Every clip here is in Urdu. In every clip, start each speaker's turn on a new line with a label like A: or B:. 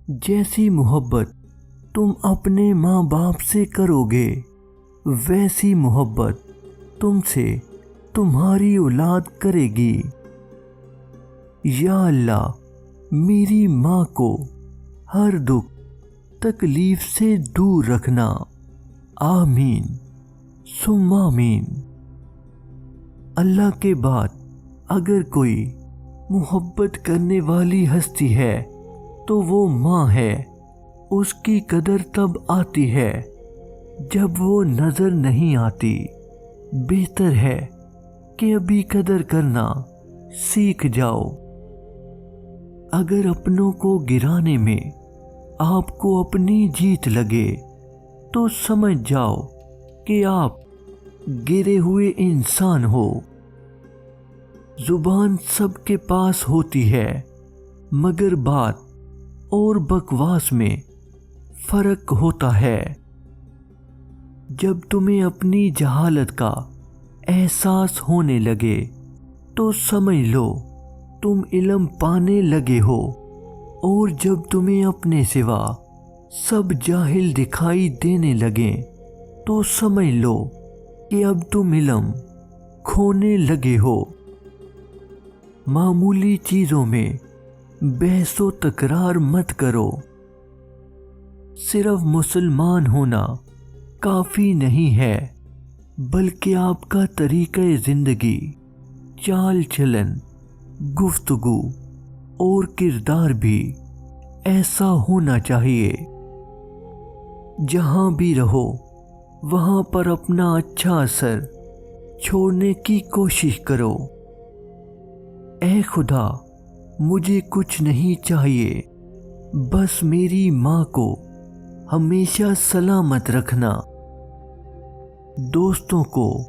A: جیسی محبت تم اپنے ماں باپ سے کرو گے ویسی محبت تم سے تمہاری اولاد کرے گی۔ یا اللہ میری ماں کو ہر دکھ تکلیف سے دور رکھنا، آمین ثم آمین۔ اللہ کے بعد اگر کوئی محبت کرنے والی ہستی ہے تو وہ ماں ہے۔ اس کی قدر تب آتی ہے جب وہ نظر نہیں آتی۔ بہتر ہے کہ ابھی قدر کرنا سیکھ جاؤ۔ اگر اپنوں کو گرانے میں آپ کو اپنی جیت لگے تو سمجھ جاؤ کہ آپ گرے ہوئے انسان ہو۔ زبان سب کے پاس ہوتی ہے مگر بات اور بکواس میں فرق ہوتا ہے۔ جب تمہیں اپنی جہالت کا احساس ہونے لگے تو سمجھ لو تم علم پانے لگے ہو، اور جب تمہیں اپنے سوا سب جاہل دکھائی دینے لگیں تو سمجھ لو کہ اب تم علم کھونے لگے ہو۔ معمولی چیزوں میں بحث و تکرار مت کرو۔ صرف مسلمان ہونا کافی نہیں ہے، بلکہ آپ کا طریقہ زندگی، چال چلن، گفتگو اور کردار بھی ایسا ہونا چاہیے۔ جہاں بھی رہو وہاں پر اپنا اچھا اثر چھوڑنے کی کوشش کرو۔ اے خدا مجھے کچھ نہیں چاہیے، بس میری ماں کو ہمیشہ سلامت رکھنا۔ دوستوں کو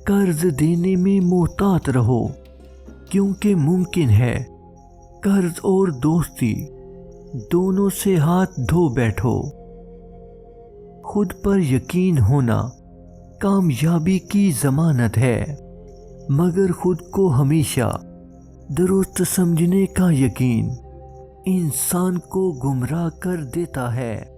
A: قرض دینے میں محتاط رہو، کیونکہ ممکن ہے قرض اور دوستی دونوں سے ہاتھ دھو بیٹھو۔ خود پر یقین ہونا کامیابی کی ضمانت ہے، مگر خود کو ہمیشہ درست سمجھنے کا یقین انسان کو گمراہ کر دیتا ہے۔